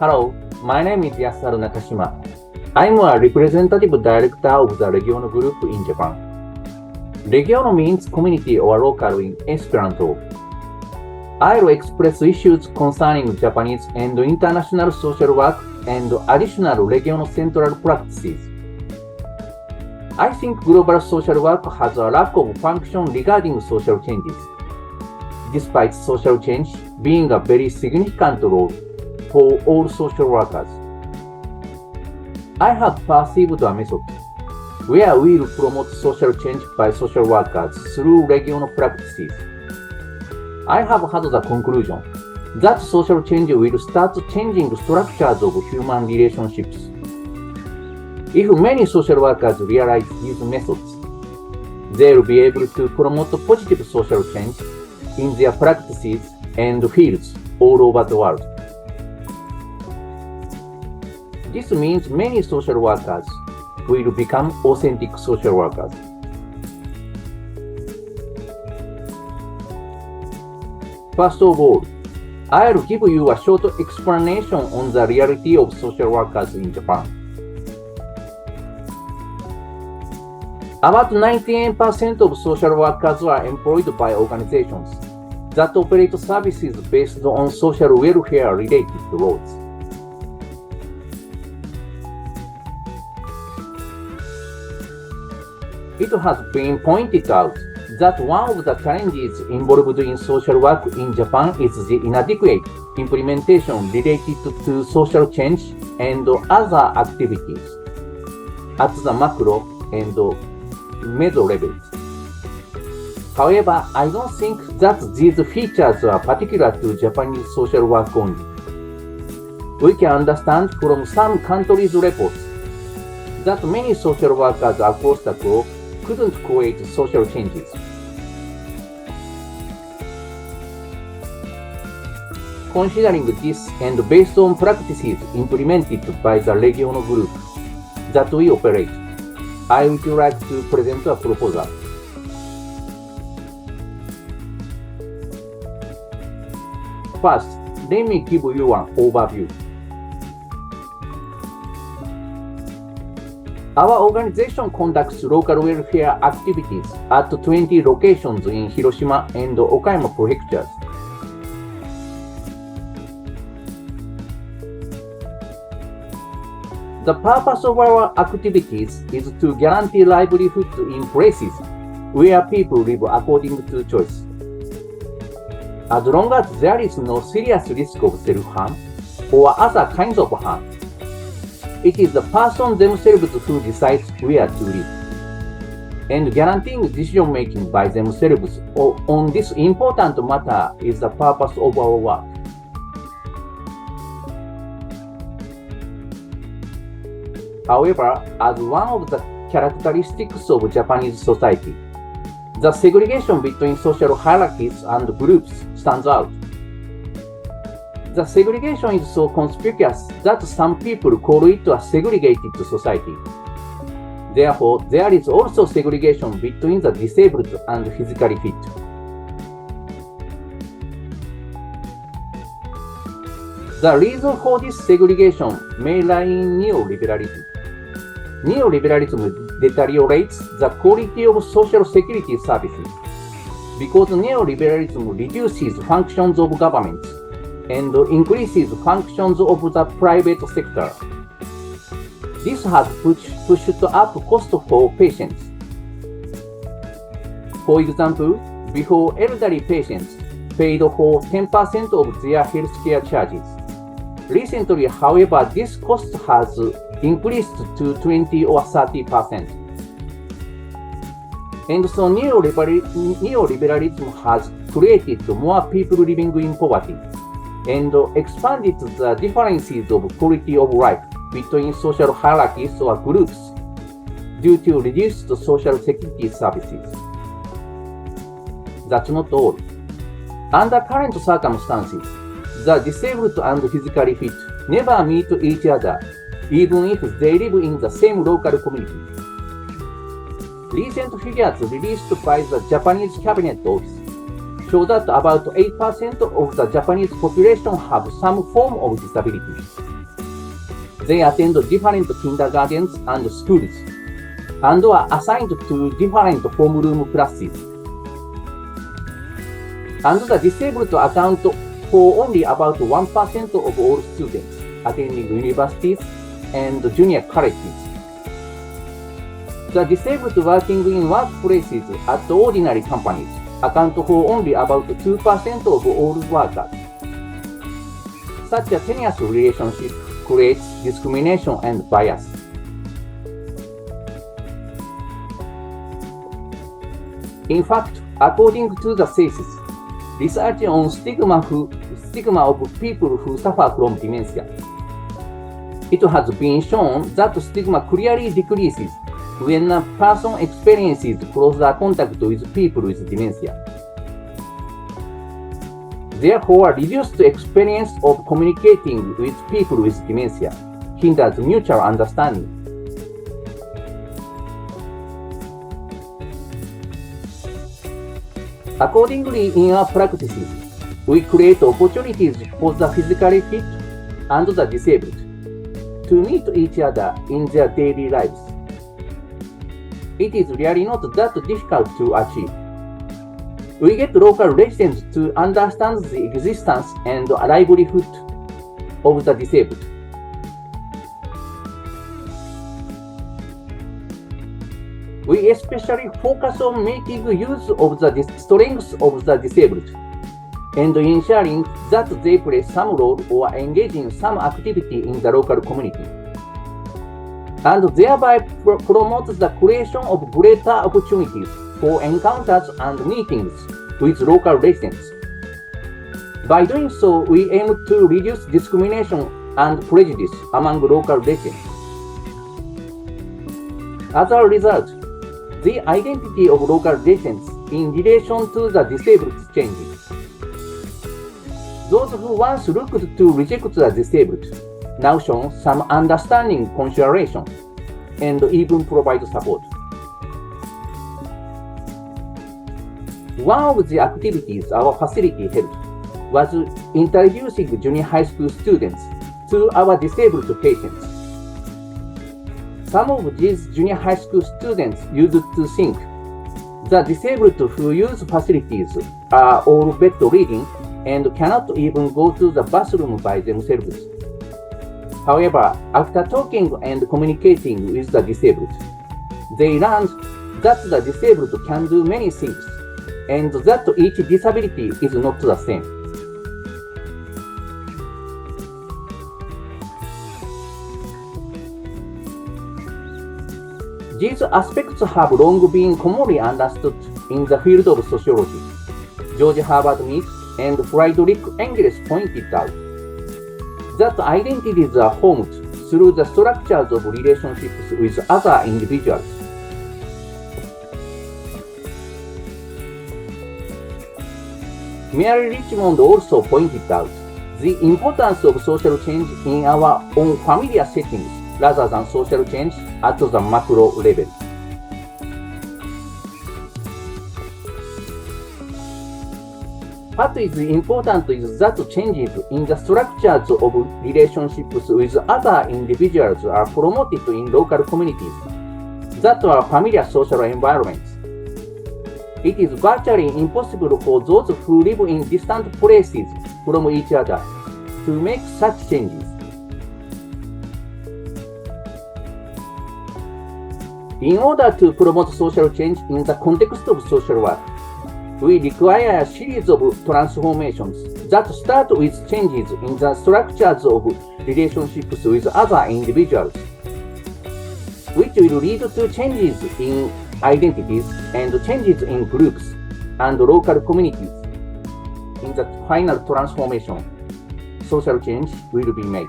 Hello, my name is Yasuharu Nakashima. I'm a representative director of the REGIONO Group in Japan. REGIONO means community or local in Esperanto. I'll express issues concerning Japanese and international social work and additional REGIONO central practices. I think global social work has a lack of function regarding social changes, despite social change being a very significant role for all social workers. I have perceived a method where we will promote social change by social workers through regional practices. I have had the conclusion that social change will start changing structures of human relationships. If many social workers realize these methods, they will be able to promote positive social change in their practices and fields all over the world. This means many social workers will become authentic social workers. First of all, I'll give you a short explanation on the reality of social workers in Japan. About 98% of social workers are employed by organizations that operate services based on social welfare-related roles. It has been pointed out that one of the challenges involved in social work in Japan is the inadequate implementation related to social change and other activities at the macro and meso levels. However, I don't think that these features are particular to Japanese social work only. We can understand from some countries' reports that many social workers across the globe couldn't create social changes. Considering this and based on practices implemented by the REGIONO Group that we operate, I would like to present a proposal. First, let me give you an overview. Our organization conducts local welfare activities at 20 locations in Hiroshima and Okayama prefectures. The purpose of our activities is to guarantee livelihood in places where people live according to choice. As long as there is no serious risk of self-harm or other kinds of harm, it is the person themselves who decides where to live. And guaranteeing decision-making by themselves on this important matter is the purpose of our work. However, as one of the characteristics of Japanese society, the segregation between social hierarchies and groups stands out. The segregation is so conspicuous that some people call it a segregated society. Therefore, there is also segregation between the disabled and physically fit. The reason for this segregation may lie in neoliberalism. Neoliberalism deteriorates the quality of social security services because neoliberalism reduces functions of governments and increases functions of the private sector. This has pushed up costs for patients. For example, before elderly patients paid for 10% of their healthcare charges. Recently, however, this cost has increased to 20 or 30%. And so neoliberalism has created more people living in poverty and expanded the differences of quality of life between social hierarchies or groups due to reduced social security services. That's not all. Under current circumstances, the disabled and physically fit never meet each other, even if they live in the same local community. Recent figures released by the Japanese Cabinet Office show that about 8% of the Japanese population have some form of disability. They attend different kindergartens and schools, and are assigned to different homeroom classes. And the disabled account for only about 1% of all students attending universities and junior colleges. The disabled working in workplaces at ordinary companies account for only about 2% of all workers. Such a tenuous relationship creates discrimination and bias. In fact, according to the thesis, research on stigma of people who suffer from dementia, it has been shown that stigma clearly decreases when a person experiences closer contact with people with dementia. Therefore, reduced experience of communicating with people with dementia hinders mutual understanding. Accordingly, in our practices, we create opportunities for the physically fit and the disabled to meet each other in their daily lives. It is really not that difficult to achieve. We get local residents to understand the existence and livelihood of the disabled. We especially focus on making use of the strengths of the disabled and ensuring that they play some role or engage in some activity in the local community, and thereby promote the creation of greater opportunities for encounters and meetings with local residents. By doing so, we aim to reduce discrimination and prejudice among local residents. As a result, the identity of local residents in relation to the disabled changes. Those who once looked to reject the disabled now show some understanding, consideration, and even provide support. One of the activities our facility held was introducing junior high school students to our disabled patients. Some of these junior high school students used to think the disabled who use facilities are all bedridden and cannot even go to the bathroom by themselves. However, after talking and communicating with the disabled, they learned that the disabled can do many things and that each disability is not the same. These aspects have long been commonly understood in the field of sociology. George Herbert Mead and Friedrich Engels pointed out that identities are formed through the structures of relationships with other individuals. Mary Richmond also pointed out the importance of social change in our own familiar settings rather than social change at the macro level. What is important is that changes in the structures of relationships with other individuals are promoted in local communities that are familiar social environments. It is virtually impossible for those who live in distant places from each other to make such changes. In order to promote social change in the context of social work, we require a series of transformations that start with changes in the structures of relationships with other individuals, which will lead to changes in identities and changes in groups and local communities. In the final transformation, social change will be made.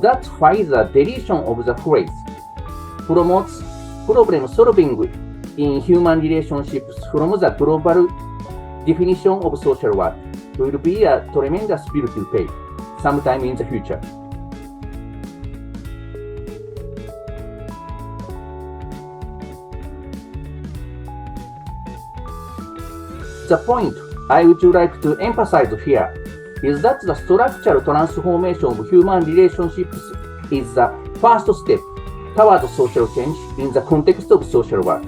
That's why the deletion of the phrase promotes problem solving in human relationships from the global definition of social work will be a tremendous bill to pay sometime in the future. The point I would like to emphasize here is that the structural transformation of human relationships is the first step toward social change in the context of social work.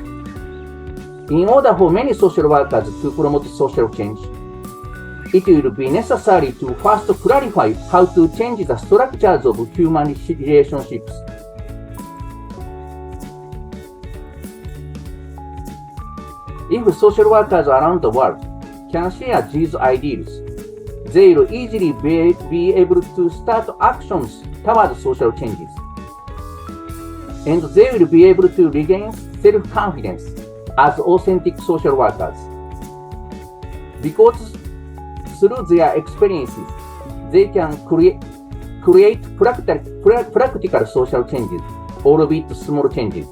In order for many social workers to promote social change, it will be necessary to first clarify how to change the structures of human relationships. If social workers around the world can share these ideals, they will easily be able to start actions toward social changes. And they will be able to regain self-confidence as authentic social workers. Because through their experiences, they can create practical social changes, albeit small changes.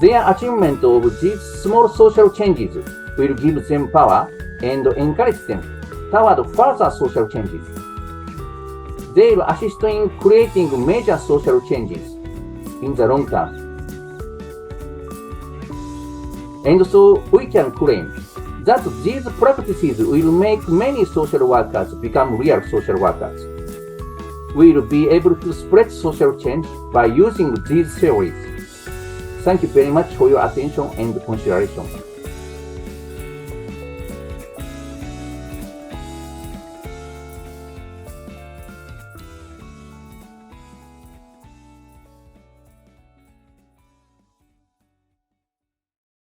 Their achievement of these small social changes will give them power and encourage them toward further social changes. They will assist in creating major social changes in the long term. And so we can claim that these practices will make many social workers become real social workers. We will be able to spread social change by using these theories. Thank you very much for your attention and consideration.